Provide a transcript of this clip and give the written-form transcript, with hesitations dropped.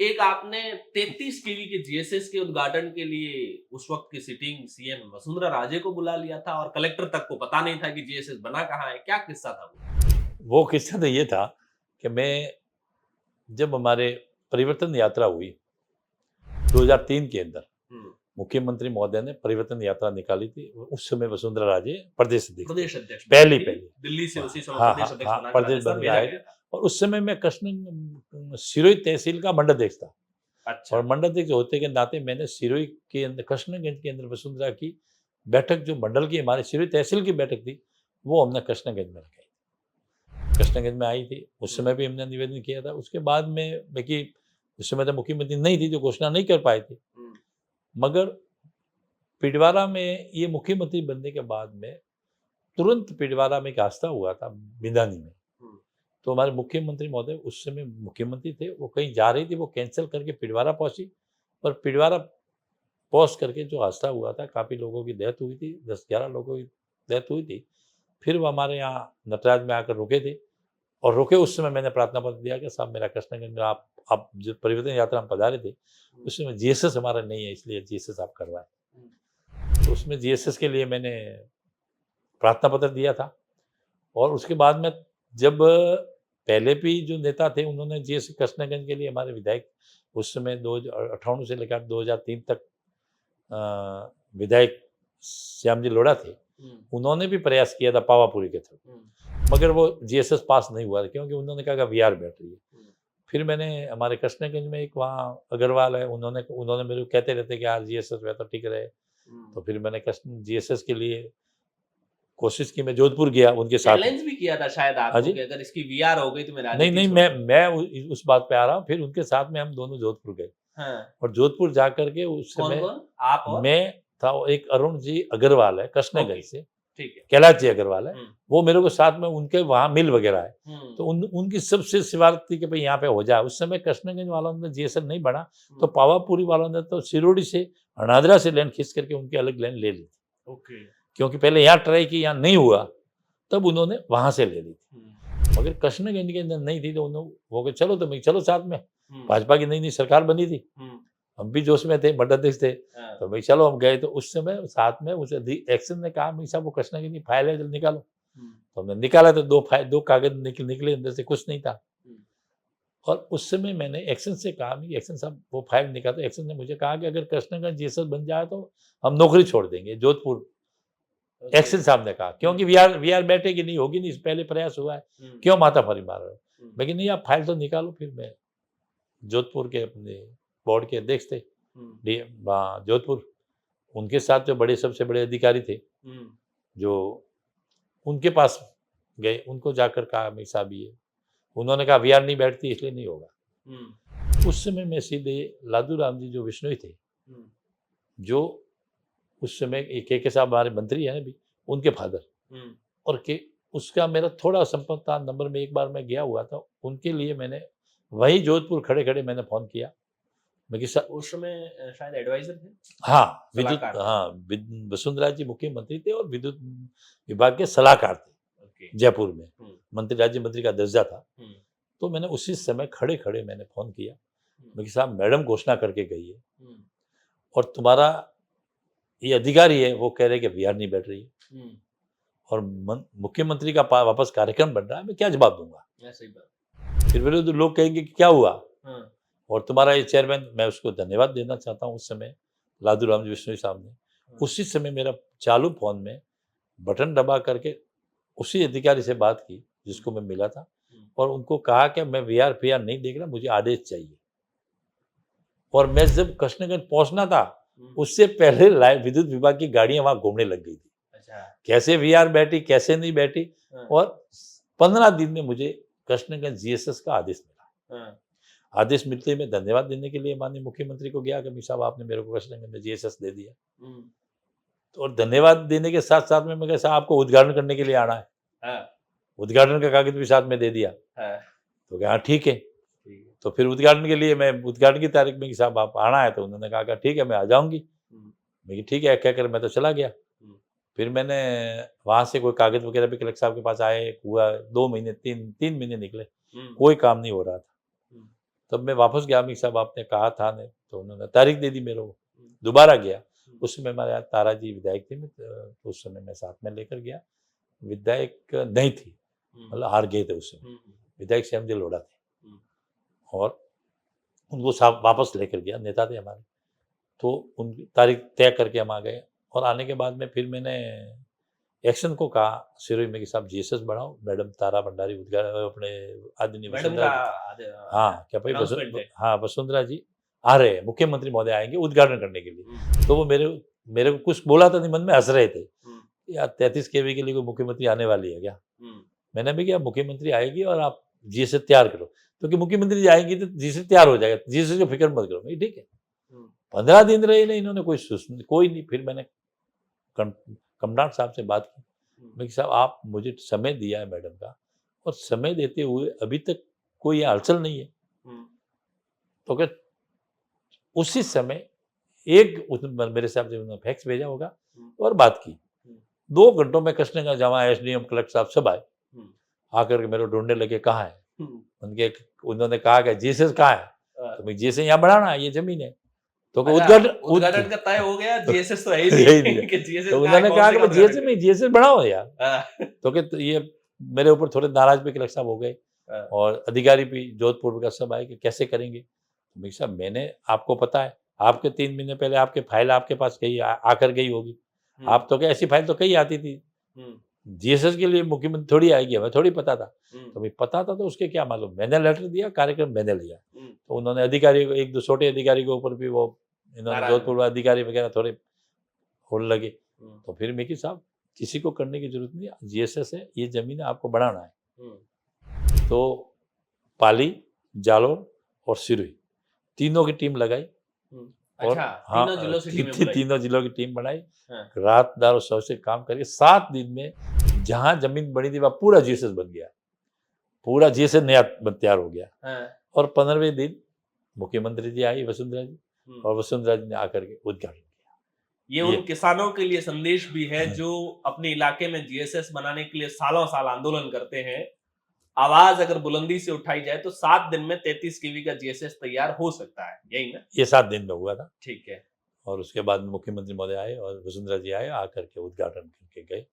एक आपने 33 केवी के जीएसएस के उद्घाटन के लिए उस वक्त की सिटिंग सीएम वसुंधरा राजे को बुला लिया था और कलेक्टर तक को पता नहीं था कि जीएसएस बना कहाँ है, क्या किस्सा था वो? वो किस्सा तो ये था कि मैं जब हमारे परिवर्तन यात्रा हुई 2003 के अंदर, हुँ, मुख्यमंत्री महोदय ने परिवर्तन यात्रा निकाली थी। उस समय वसुंधरा राजे प्रदेश अध्यक्ष थे, प्रदेश अध्यक्ष बनी पहली थी। पहली। दिल्ली से उसी समय हाँ, प्रदेश हाँ, अध्यक्ष हाँ, बनाकर प्रदेश राजस्थान बन के भेजा आए गया थे था। और उस समय मैं कृष्ण सिरोही तहसील का मंडलाध्यक्ष था अच्छा, और मंडलाध्यक्ष होते के नाते मैंने सिरोही के अंदर कृष्णगंज के अंदर वसुंधरा की बैठक जो मंडल की हमारी सिरोही तहसील की बैठक थी, वो हमने कृष्णगंज में रखाई। कृष्णगंज में आई थी, उस हुँ, समय भी हमने निवेदन किया था। उसके बाद में देखिए, उस समय तो मुख्यमंत्री नहीं थी जो घोषणा नहीं कर पाए थे। हुँ, मगर पिडवारा में ये मुख्यमंत्री बनने के बाद में तुरंत पिडवारा में एक हादसा हुआ था बिंदानी में। हुँ, तो हमारे मुख्यमंत्री महोदय उस समय मुख्यमंत्री थे, वो कहीं जा रही थी, वो कैंसल करके पिडवारा पहुँची और पिडवारा पहुँच करके जो हादसा हुआ था, काफ़ी लोगों की डेथ हुई थी, 10-11 लोगों की डेथ हुई थी। फिर वो हमारे यहाँ नटराज में आकर रुके थे और रुके उस समय मैंने प्रार्थना पत्र दिया कि साहब मेरा कृष्णगंज में आप जो परिवर्तन यात्रा में पधारे थे, हुँ, उस समय जीएसएस हमारा नहीं है, इसलिए जीएसएस आप करवाएँ। हुँ, तो उसमें जीएसएस के लिए मैंने प्रार्थना पत्र दिया था और उसके बाद में जब पहले भी जो नेता थे उन्होंने जीएस कृष्णगंज के लिए हमारे विधायक उस समय 2058 से लेकर 2003 तक विधायक श्याम जी लोढ़ा थे, हुँ, उन्होंने भी प्रयास किया था पावापुरी के थ्रू, हुँ, मगर वो जीएसएस पास नहीं हुआ था क्योंकि उन्होंने कहा कि वीआर बैटरी है। हुँ, फिर मैंने हमारे कृष्णगंज में एक वहाँ अग्रवाल है, उन्होंने उन्होंने मेरे को कहते रहते कि यार जीएसएस हुआ तो ठीक रहे। हुँ। तो फिर मैंने कृष्ण जीएसएस के लिए कोशिश की, मैं जोधपुर गया उनके साथ में। चैलेंज भी किया था शायद हाँ आपको जी। कि अगर इसकी वीआर हो गई तो मैं नहीं, राजनीति नहीं, छोड़ मैं दूँगा। उस बात पे आ रहा हूँ, फिर उनके साथ में हम दोनों जोधपुर गए हाँ, और जोधपुर जाकर के उस समय कौन-कौन? आप और? मैं था, और एक अरुण जी अग्रवाल है कृष्णगंज ओके, से, ठीक है। कैलाश जी अग्रवाल है, हुँ, वो मेरे को साथ में उनके वहाँ मिल वगैरह है। हुँ, तो उनकी सबसे सिफ़ारिश थी कि भई यहाँ पे हो जाए। उस समय कृष्णगंज वालों ने जीएसएल नहीं बना, तो हुँ, पावापुरी वालों ने तो सिरोड़ी से, हनादरा से लाइन खींच करके उनकी अलग लाइन ले ली थी। ओके। क्योंकि पहले यहाँ ट्राई की, यहाँ नहीं हुआ, तब उन्होंने वहाँ से ले ली थी। हुँ, मगर कृष्णगंज के अंदर नहीं थी तो उन्होंने वो कहा चलो तो मैं चलो साथ में। हुँ, भाजपा की नई-नई सरकार बनी थी। हुँ, हम भी जोश में थे, मंडलाध्यक्ष थे। हाँ, तो भाई चलो हम गए तो उस समय साथ में उस एक्शन ने कहा भाई साहब वो कृष्णगंज की फाइल है जल्दी निकालो। हुँ, तो हमने निकाला तो 2 कागज़ निकले अंदर से कुछ नहीं था। हुँ, और उस समय मैंने एक्शन से कहा कि एक्शन साहब वो फाइल निकालो, तो एक्शन ने मुझे कहा कि अगर कृष्णगंज जीएसएस बन जाए तो हम नौकरी छोड़ देंगे जोधपुर। ओके। एक्शन साहब ने कहा हुँ, क्योंकि वीआर बैठेगी नहीं, होगी नहीं, पहले प्रयास हुआ है, हुँ, क्यों माथापच्ची मार रहे हो? हुँ, मैं कहा नहीं आप फाइल तो निकालो। फिर मैं जोधपुर के अपने बोर्ड के अध्यक्ष थे, हुँ, जोधपुर, उनके साथ जो बड़े सबसे बड़े अधिकारी थे, हुँ, जो उनके पास गए, उनको जाकर कहा भाई साहब ये, उन्होंने कहा वीआर नहीं बैठती इसलिए नहीं होगा। हुँ, उस समय मैं सीधे लादू राम जी जो बिश्नोई थे, हुँ, जो उस समय के साहब हमारे मंत्री हैं अभी, उनके फादर, हुँ। और के उसका मेरा थोड़ा संपर्क था नंबर में, एक बार मैं गया हुआ था, उनके लिए मैंने वहीं जोधपुर खड़े-खड़े मैंने फ़ोन किया। मैं कि स उस समय शायद एडवाइज़र थे, हाँ, सलाहकार थे। वसुंधरा जी मुख्यमंत्री थे और विद्युत विभाग के सलाहकार थे, ओके। जयपुर में। हुँ, राज्य मंत्री का दर्जा था। हुँ, तो मैंने उसी समय खड़े-खड़े मैंने फ़ोन किया। हुँ, मैं कि साहब मैडम घोषणा करके गई है हुँ, और तुम्हारा ये अधिकारी है वो कह रहे हैं कि वीआर नहीं बैठ रही है हुँ। और मुख्यमंत्री का वापस कार्यक्रम बन रहा है, मैं क्या जवाब दूंगा? सही बात। फिर मेरे तो लोग कहेंगे कि क्या हुआ? हाँ, और तुम्हारा ये चेयरमैन, मैं उसको धन्यवाद देना चाहता हूँ उस समय लादू राम जी विश्नोई साहब ने। हाँ, उसी समय मेरा चालू फ़ोन में बटन दबा करके उसी अधिकारी से बात की हुँ, जिसको मैं मिला था हुँ, और उनको कहा कि मैं वीआर-पीआर नहीं देख रहा, मुझे आदेश चाहिए। और मैं जब कृष्णगंज पहुँचना था, हुँ। उससे पहले विद्युत विभाग की गाड़ियाँ वहाँ घूमने लग गई थी। अच्छा, कैसे वीआर बैठी, कैसे नहीं बैठी, हाँ, और 15 दिन में मुझे कृष्णगंज जीएसएस का आदेश मिला। हाँ, आदेश मिलते ही मैं धन्यवाद देने के लिए माननीय मुख्यमंत्री को गया कि भाई साहब आपने मेरे को कृष्णगंज में जीएसएस दे दिया। हुँ, तो और धन्यवाद देने के साथ-साथ में मैं कहा साहब आपको उद्घाटन करने के लिए आना है। हाँ, उद्घाटन का कागज़ भी साथ में दे दिया। हाँ, तो कहा हाँ, ठीक है। ठीक है। तो फिर उद्घाटन के लिए मैं उद्घाटन की तारीख में कि साहब आप आना है, तो उन्होंने कहा कि ठीक है मैं आ जाऊँगी। हुँ, मैं कि ठीक है, कहकर मैं तो चला गया। हुँ, फिर मैंने वहाँ से कोई कागज़ वगैरह भी कलेक्टर साहब के पास आए, हुआ 2 महीने, 3 महीने निकले, हुँ, कोई काम नहीं हो रहा था। हुँ, तब मैं वापस गया, अमित साहब आपने कहा था ने, तो उन्होंने तारीख दे दी मेरे को। दोबारा गया, उस समय हमारे यहाँ तारा जी विधायक थे, तो उस समय मैं साथ में लेकर गया। विधायक नहीं थी, मतलब हार गए थे उस समय, विधायक श्यामजी लोढ़ा थे, और उनको साहब वापस लेकर गया, नेता थे हमारे। तो उनकी तारीख तय करके हम आ गए, और आने के बाद में फिर मैंने एक्शन को कहा सिरोही में कि साहब जीएसएस बढ़ाओ। मैडम तारा भंडारी अपने आदरणीय मैडम वसुंधरा का जी, हाँ क्या भाई announcement है। हाँ वसुंधरा जी आ रहे हैं, मुख्यमंत्री महोदय आएंगे उद्घाटन करने के लिए। तो वो मेरे को कुछ बोला था नहीं, मन में हंस रहे थे, यार 33 केवी के लिए कोई मुख्यमंत्री आने वाली है क्या। मैंने भी किया, मुख्यमंत्री आएगी और आप जीएसएस तैयार करो, क्योंकि मुख्यमंत्री जी आएंगी तो जीएसएस तैयार हो जाएगा, जीएसएस की फिक्र मत करो। ठीक है। 15 दिन रहे नहीं, इन्होंने कोई नहीं। फिर मैंने कमलाट साहब से बात की, मैं कि साहब आप मुझे समय दिया है मैडम का, और समय देते हुए अभी तक कोई हलचल नहीं है। तो क्या उसी समय मेरे हिसाब से उन्होंने फैक्स भेजा होगा और बात की। 2 घंटों में कृष्णगंज जमा एसडीएम कलेक्टर साहब सब आए, आकर के मेरे को ढूंढने लगे, कहाँ है उनके। उन्होंने कहा कि जीएसएस कहाँ है, तो मैं जीएसएस यहाँ बढ़ाना है, ये जमीन है। तो उद्घाटन का तय हो गया, जीएसएस तो है ही नहीं कि जीएसएस तो उन्होंने कहा कि जीएसएस में जीएसएस बढ़ाओ यार। तो ये मेरे ऊपर थोड़े नाराज भी कलेक्टर साहब हो गए, और अधिकारी भी जोधपुर का सब आए कि कैसे करेंगे। तो साहब मैंने, आपको पता है, आपके 3 महीने पहले आपके फाइल आपके पास कहीं आकर गई होगी। आप तो क्या, ऐसी फाइल तो कहीं आती थी, जीएसएस के लिए मुख्यमंत्री थोड़ी आएगी, हमें थोड़ी पता था। तो भाई पता था तो उसके क्या मालूम, मैंने लेटर दिया, कार्यक्रम मैंने लिया। तो उन्होंने अधिकारी को, 1-2 छोटे अधिकारी के ऊपर भी वो इन्होंने जोधपुर अधिकारी वगैरह थोड़े होने लगे। तो फिर मैं कि साहब किसी को करने की जरूरत नहीं, जीएसएस है, ये जमीन है, आपको बढ़ाना है। तो पाली, जालौर और सिरोही तीनों की टीम लगाई, और अच्छा, तीनों जिलों की टीम बनाई। रात दार सौ से काम करके 7 दिन में जहां जमीन बनी थी वह पूरा जीएसएस बन गया, पूरा जीएसएस नया तैयार हो गया। और 15वें दिन मुख्यमंत्री जी आई, वसुंधरा जी, और वसुंधरा जी ने आकर के उद्घाटन किया। ये उन किसानों के लिए संदेश भी है जो अपने इलाके में जीएसएस बनाने के लिए सालों साल आंदोलन करते हैं। आवाज अगर बुलंदी से उठाई जाए तो 7 दिन में 33 केवी का जीएसएस तैयार हो सकता है, यही ना? ये 7 दिन में हुआ था। ठीक है। और उसके बाद मुख्यमंत्री महोदय आए और वसुंधरा जी आए, आकर के उद्घाटन करके गए।